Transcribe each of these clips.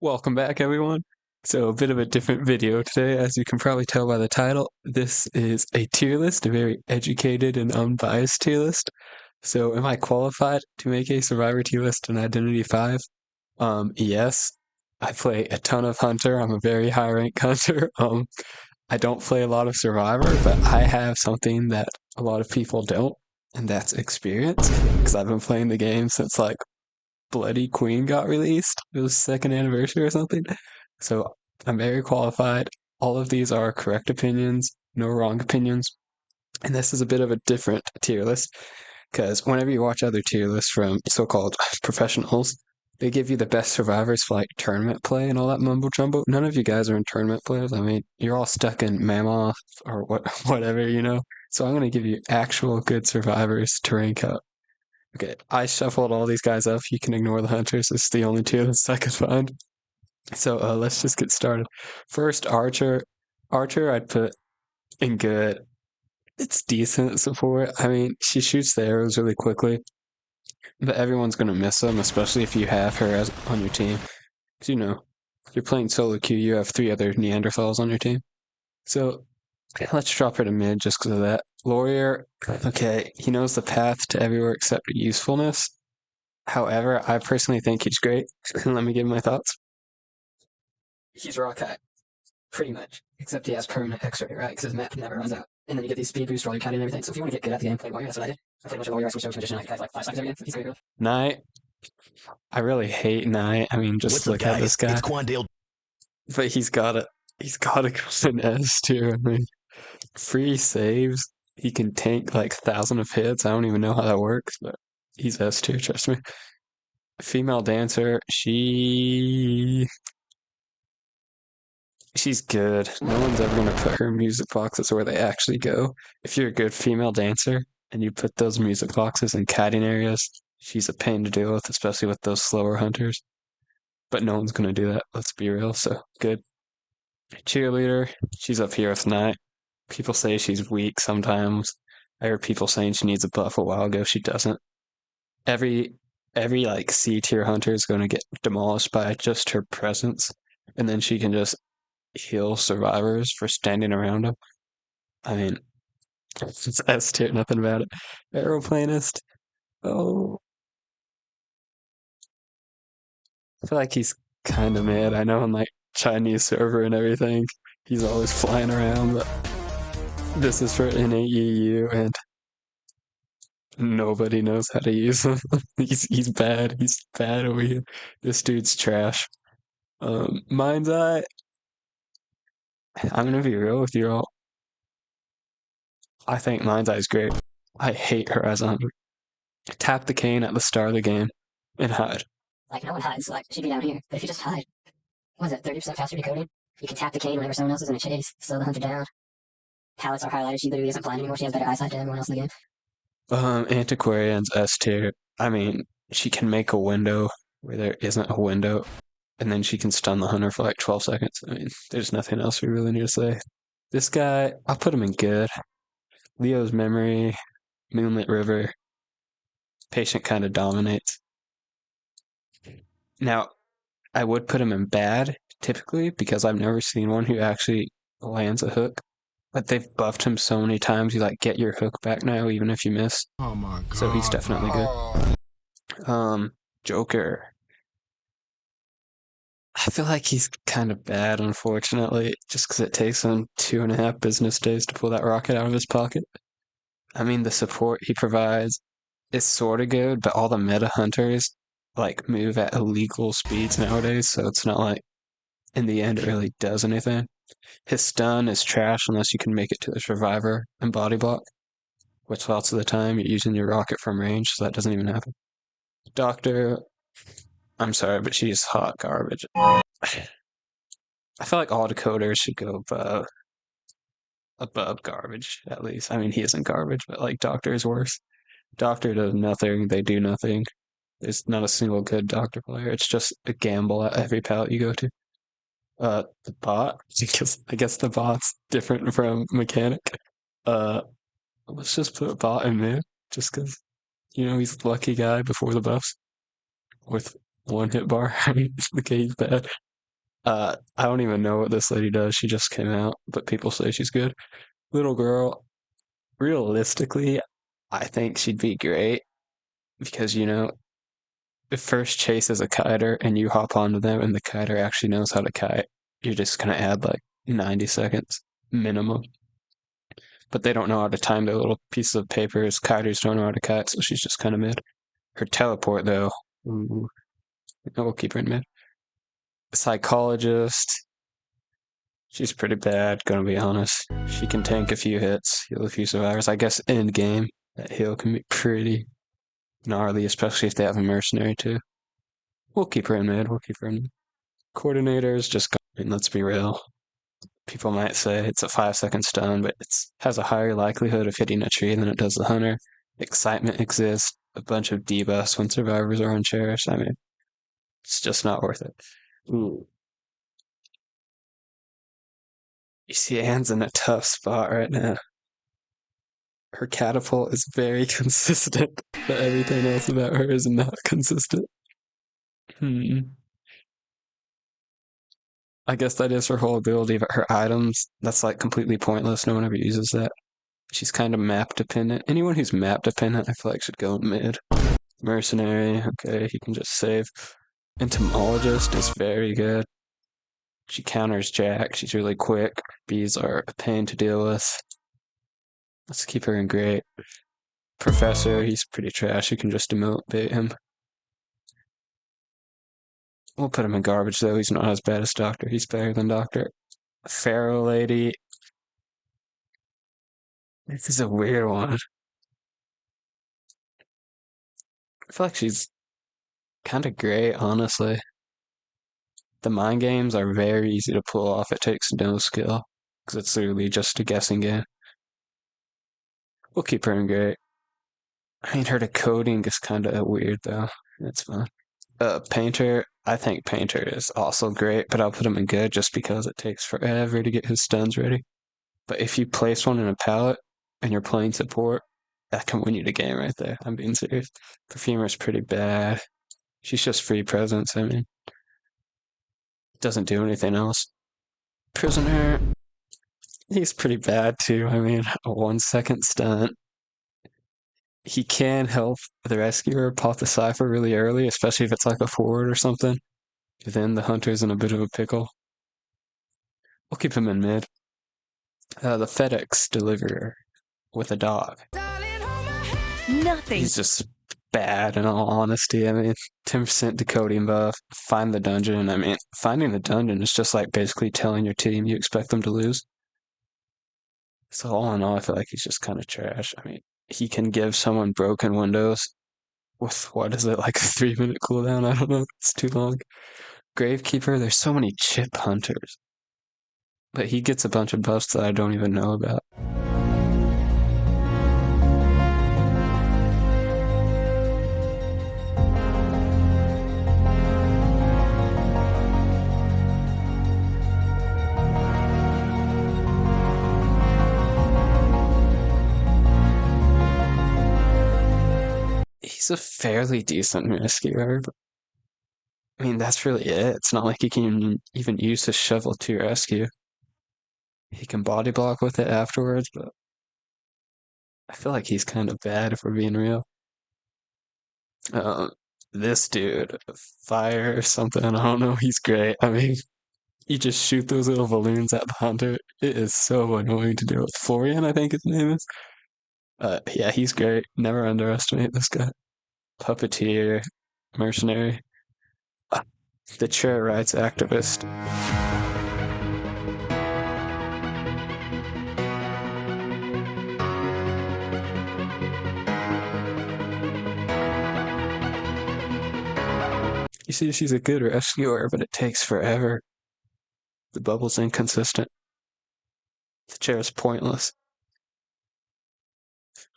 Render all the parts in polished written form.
Welcome back, everyone. So, a bit of a different video today, as you can probably tell by the title. This is a tier list, a very educated and unbiased tier list. So, am I qualified to make a Survivor tier list in Identity 5? Yes. I play a ton of Hunter. I'm a very high rank Hunter. I don't play a lot of Survivor, but I have something that a lot of people don't, and that's experience. Because I've been playing the game since like Bloody Queen got released. It was second anniversary or something. So I'm very qualified. All of these are correct opinions, no wrong opinions. And this is a bit of a different tier list because whenever you watch other tier lists from so-called professionals, they give you the best survivors for like tournament play and all that mumbo jumbo. None of you guys are in tournament players. I mean, you're all stuck in Mammoth or whatever. So I'm going to give you actual good survivors to rank up. Okay, I shuffled all these guys up. You can ignore the hunters. It's the only two that I could find. So let's just get started. First, Archer. Archer, I'd put in good. It's decent support. I mean, she shoots the arrows really quickly, but everyone's gonna miss them, especially if you have her as on your team. Because you're playing solo queue. You have three other Neanderthals on your team. So let's drop her to mid just because of that. Lawyer, okay, he knows the path to everywhere except usefulness. However, I personally think he's great. Let me give my thoughts. He's rock high, pretty much. Except he has permanent X-ray, right? Because his map never runs out. And then you get these speed boosts for all your cat and everything. So if you want to get good at the game, play Warrior. That's what I did. I played a bunch of Warrior. I switched over to Magician. I could like 5 seconds every game. He's great. Knight. I really hate Knight. I mean, just look at this guy. It's Quandale. But he's got to go in S tier. I mean, free saves. He can tank like 1,000 of hits. I don't even know how that works, but he's S tier, trust me. Female dancer, she's good. No one's ever gonna put her music boxes where they actually go. If you're a good female dancer and you put those music boxes in catting areas, she's a pain to deal with, especially with those slower hunters. But no one's gonna do that, let's be real, so good. Cheerleader, she's up here with Knight. People say she's weak sometimes. I heard people saying she needs a buff a while ago. She doesn't. Every like C tier hunter is going to get demolished by just her presence, and then she can just heal survivors for standing around them. I mean, it's S tier, nothing about it. Aeroplanist. Oh, I feel like he's kind of mad. I know on like Chinese server and everything, he's always flying around, but this is for NAEU and nobody knows how to use him. He's bad. He's bad over here. This dude's trash. Mind's Eye. I'm gonna be real with you all. I think Mind's Eye is great. I hate her as a hunter. Tap the cane at the start of the game and hide. Like, no one hides, like, she'd be down here. But if you just hide, what is it, 30% faster decoding? You can tap the cane whenever someone else is in a chase, slow the hunter down. Pallets are highlighted, she literally isn't blind anymore, she has better eyesight than everyone else in the game. Antiquarian's S tier. I mean, she can make a window where there isn't a window, and then she can stun the hunter for like 12 seconds. I mean, there's nothing else we really need to say. This guy, I'll put him in good. Leo's Memory, Moonlit River. Patient kind of dominates. Now, I would put him in bad, typically, because I've never seen one who actually lands a hook. But they've buffed him so many times, you like get your hook back now, even if you miss. Oh my god. So he's definitely good. Joker. I feel like he's kind of bad, unfortunately, just because it takes him 2.5 business days to pull that rocket out of his pocket. I mean, the support he provides is sort of good, but all the meta hunters like move at illegal speeds nowadays, so it's not like in the end it really does anything. His stun is trash unless you can make it to the survivor and body block, which lots of the time you're using your rocket from range, so that doesn't even happen. Doctor, I'm sorry, but she's hot garbage. I feel like all decoders should go above garbage, at least. I mean, he isn't garbage, but like Doctor is worse. Doctor does nothing, they do nothing. There's not a single good Doctor player. It's just a gamble at every pallet you go to. The bot, because I guess the bot's different from mechanic. Let's just put bot in mid, just because he's the lucky guy before the buffs with one hit bar. I mean, okay, he's bad. I don't even know what this lady does. She just came out, but people say she's good. Little girl, realistically, I think she'd be great because, the first chase is a kiter and you hop onto them and the kiter actually knows how to kite. You're just going to add like 90 seconds minimum. But they don't know how to time their little pieces of paper. Kiters don't know how to kite, so she's just kind of mid. Her teleport, though, ooh, we'll keep her in mid. Psychologist, she's pretty bad, gonna be honest. She can tank a few hits, heal a few survivors. I guess end game, that heal can be pretty gnarly, especially if they have a mercenary too. We'll keep her in mid, we'll keep her in mid. Coordinators, just, let's be real. People might say it's a 5-second stun, but it has a higher likelihood of hitting a tree than it does the hunter. Excitement exists, a bunch of debuffs when survivors are uncherished. I mean, it's just not worth it. Ooh. You see Anne's in a tough spot right now. Her catapult is very consistent, but everything else about her is not consistent. I guess that is her whole ability, but her items, that's like completely pointless. No one ever uses that. She's kind of map dependent. Anyone who's map dependent, I feel like should go in mid. Mercenary, okay, he can just save. Entomologist is very good. She counters Jack. She's really quick. Bees are a pain to deal with. Let's keep her in great. Professor, he's pretty trash. You can just emote bait him. We'll put him in garbage, though. He's not as bad as Doctor. He's better than Doctor. Faro lady. This is a weird one. I feel like she's kind of great, honestly. The mind games are very easy to pull off. It takes no skill because it's literally just a guessing game. We'll keep her in great. I mean, her decoding is kind of weird though. That's fine. Painter. I think Painter is also great, but I'll put him in good just because it takes forever to get his stuns ready. But if you place one in a pallet and you're playing support, that can win you the game right there. I'm being serious. Perfumer is pretty bad. She's just free presence. I mean, doesn't do anything else. Prisoner, he's pretty bad too. I mean, a 1 second stunt. He can help the rescuer pop the cipher really early, especially if it's like a forward or something. Then the hunter's in a bit of a pickle. We'll keep him in mid. The FedEx deliverer with a dog. Nothing. He's just bad in all honesty. I mean, 10% decoding buff. Find the dungeon. I mean, finding the dungeon is just like basically telling your team you expect them to lose. So all in all, I feel like he's just kind of trash. I mean, he can give someone broken windows with, what is it, like a 3-minute cooldown? I don't know. It's too long. Gravekeeper, there's so many chip hunters. But he gets a bunch of buffs that I don't even know about. He's a fairly decent rescuer, but I mean, that's really it. It's not like he can even use his shovel to rescue. He can body block with it afterwards, but I feel like he's kind of bad if we're being real. This dude, fire or something, I don't know. He's great. I mean, you just shoot those little balloons at the hunter. It is so annoying to deal with. Florian, I think his name is. Yeah, he's great. Never underestimate this guy. Puppeteer, mercenary, the chair rights activist. You see, she's a good rescuer, but it takes forever. The bubble's inconsistent. The chair is pointless.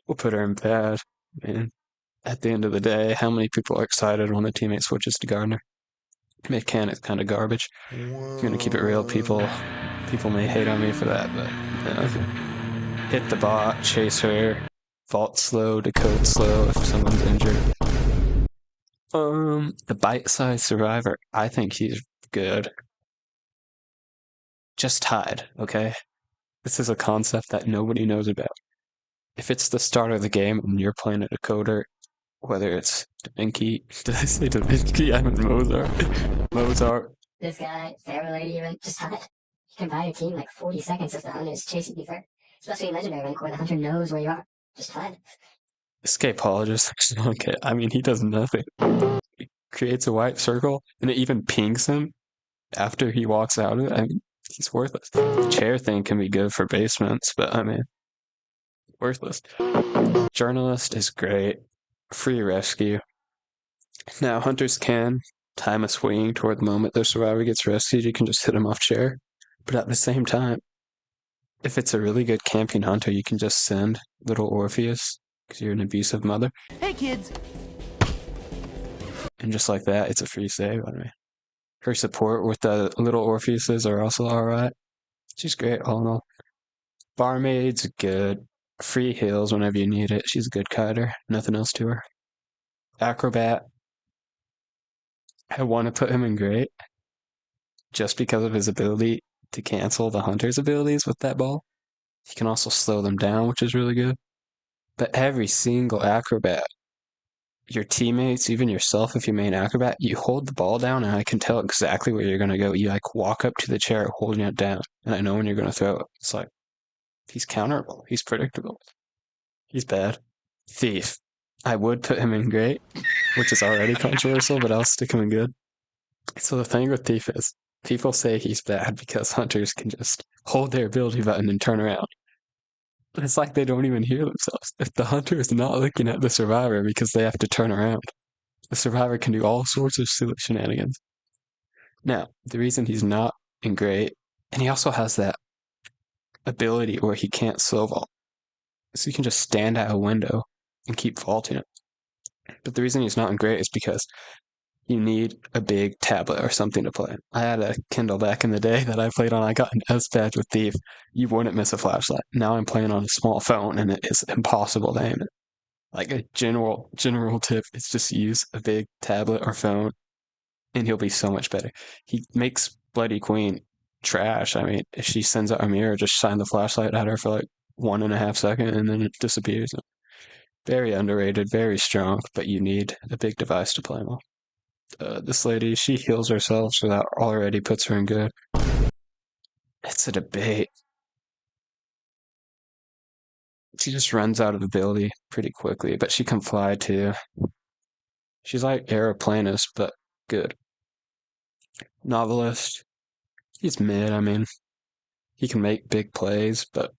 We'll put her in bad, man. At the end of the day, how many people are excited when a teammate switches to Gardner? Mechanic kind of garbage. If you're gonna keep it real, people may hate on me for that, but hit the bot, chase her, vault slow, decode slow if someone's injured. The bite-sized survivor, I think he's good. just hide, okay? This is a concept that nobody knows about. If it's the start of the game and you're playing a decoder, whether it's Da Vinci, did I say Da Vinci? I mean Mozart. This guy, Faro lady, even, just hide. You can buy your team like 40 seconds if the hunter is chasing you for, especially in Legendary Rank where the hunter knows where you are. Just hide. Escapologist. Okay, I mean, he does nothing. He creates a white circle and it even pings him after he walks out of it. I mean, he's worthless. The chair thing can be good for basements, but I mean, worthless. Journalist is great. Free rescue. Now, hunters can time a swinging toward the moment their survivor gets rescued. You can just hit him off chair. But at the same time, if it's a really good camping hunter, you can just send little Orpheus because you're an abusive mother. Hey, kids. And just like that, it's a free save. I mean, her support with the little Orpheuses are also alright. She's great, all in all. Barmaid's good. Free heals whenever you need it. She's a good kiter. Nothing else to her. Acrobat. I want to put him in great just because of his ability to cancel the hunter's abilities with that ball. He can also slow them down, which is really good. But every single acrobat, your teammates, even yourself, if you main acrobat, you hold the ball down and I can tell exactly where you're going to go. You like walk up to the chair holding it down and I know when you're going to throw it. It's like, he's counterable. He's predictable. He's bad. Thief. I would put him in great, which is already controversial, but I'll stick him in good. So the thing with Thief is, people say he's bad because hunters can just hold their ability button and turn around. But it's like they don't even hear themselves. If the hunter is not looking at the survivor because they have to turn around, the survivor can do all sorts of silly shenanigans. Now, the reason he's not in great, and he also has that ability where he can't slow vault. So you can just stand at a window and keep vaulting it. But the reason he's not in great is because you need a big tablet or something to play. I had a Kindle back in the day that I played on. I got an S badge with Thief. You wouldn't miss a flashlight. Now I'm playing on a small phone and it is impossible to aim it. Like a general tip is just use a big tablet or phone and he'll be so much better. He makes Bloody Queen trash. I mean, if she sends out a mirror, just shine the flashlight at her for like 1.5 seconds and then it disappears. Very underrated, very strong, but you need a big device to play him off. This lady, she heals herself, so that already puts her in good. It's a debate. She just runs out of ability pretty quickly, but she can fly too. She's like aeroplanist, but good. Novelist, he's mid. I mean, he can make big plays, but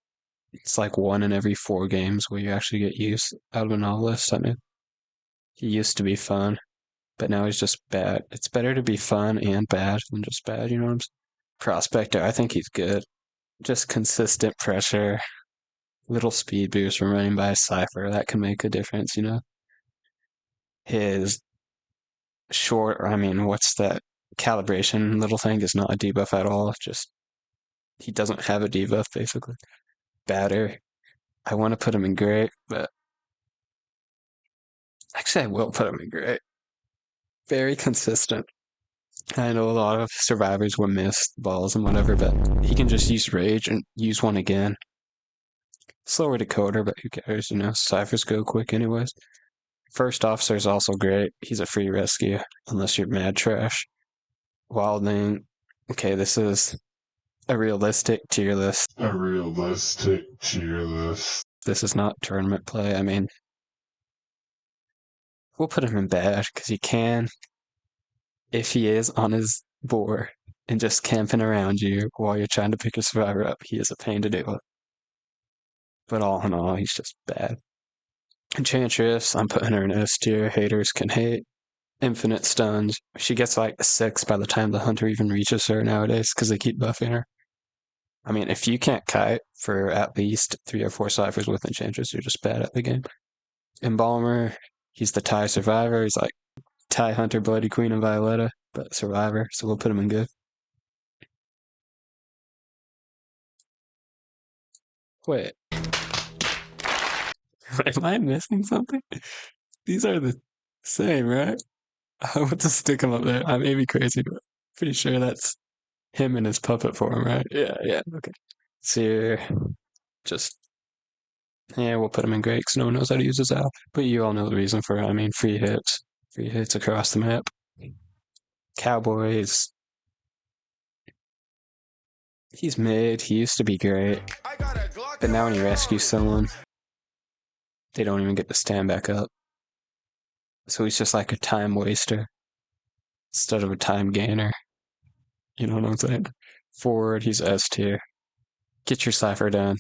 it's like 1 in every 4 games where you actually get use out of a novelist. I mean, he used to be fun, but now he's just bad. It's better to be fun and bad than just bad, you know what I'm saying? Prospector, I think he's good. Just consistent pressure, little speed boost from running by a cipher, that can make a difference, you know? His short, I mean, what's that calibration little thing is not a debuff at all. Just, he doesn't have a debuff, basically. Batter, I want to put him in great, but actually I will put him in great. Very consistent. I know a lot of survivors will miss balls and whatever, but he can just use rage and use one again. Slower decoder, but who cares, you know? Ciphers go quick anyways. First officer is also great. He's a free rescue, unless you're mad trash. Wildling, okay, this is a realistic tier list. This is not tournament play. I mean, we'll put him in bad, because he can, if he is on his board and just camping around you while you're trying to pick your survivor up, he is a pain to deal with. But all in all, he's just bad. Enchantress, I'm putting her in S tier. Haters can hate. Infinite stuns. She gets like a 6 by the time the hunter even reaches her nowadays because they keep buffing her. I mean, if you can't kite for at least 3 or 4 ciphers with Enchantress, you're just bad at the game. Embalmer, he's the tie survivor. He's like tie hunter, Bloody Queen, and Violetta, but survivor, so we'll put him in good. Wait. Am I missing something? These are the same, right? I want to stick them up there. I may be crazy, but pretty sure that's Him in his puppet form, right? Yeah, okay. Seer, just, yeah, we'll put him in great because no one knows how to use his owl. But you all know the reason for it. I mean, free hits. Free hits across the map. Cowboy is, he's mid. He used to be great. But now when he rescues someone, they don't even get to stand back up. So he's just like a time waster instead of a time gainer. You know what I'm saying? Forward, he's S tier. Get your cipher done.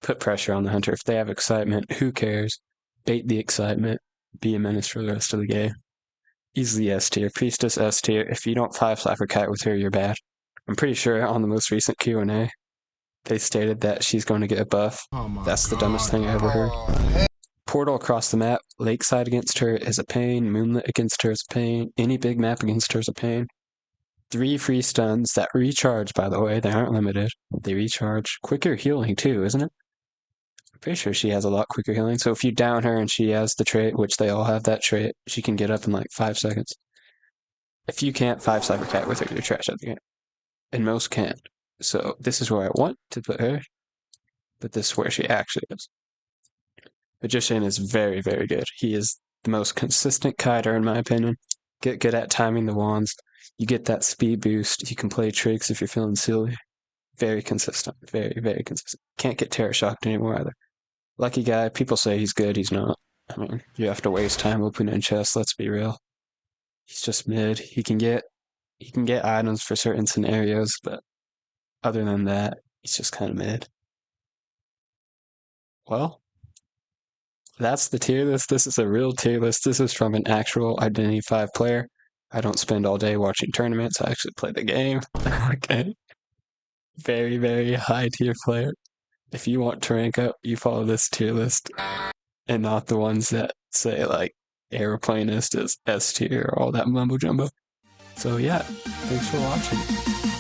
Put pressure on the hunter. If they have excitement, who cares? Bait the excitement. Be a menace for the rest of the game. Easily S tier. Priestess S tier. If you don't 5 cipher kite with her, you're bad. I'm pretty sure on the most recent Q&A, they stated that she's going to get a buff. That's the dumbest thing I ever heard. Portal across the map. Lakeside against her is a pain. Moonlit against her is a pain. Any big map against her is a pain. 3 free stuns that recharge, by the way. They aren't limited. They recharge. Quicker healing, too, isn't it? I'm pretty sure she has a lot quicker healing. So if you down her and she has the trait, which they all have that trait, she can get up in like 5 seconds. If you can't 5 cyber cat with her, you're trash at the game. And most can't. So this is where I want to put her. But this is where she actually is. Magician is very, very good. He is the most consistent kiter, in my opinion. Get good at timing the wands. You get that speed boost. You can play tricks if you're feeling silly. Very consistent. Very, very consistent. Can't get terror shocked anymore either. Lucky guy. People say he's good. He's not. I mean, you have to waste time opening chests. Let's be real. He's just mid. He can get items for certain scenarios, but other than that, he's just kind of mid. Well, that's the tier list. This is a real tier list. This is from an actual Identity 5 player. I don't spend all day watching tournaments. I actually play the game. Okay. Very, very high tier player. If you want to rank up, you follow this tier list and not the ones that say like aeroplanist is S tier or all that mumbo jumbo. So yeah, thanks for watching.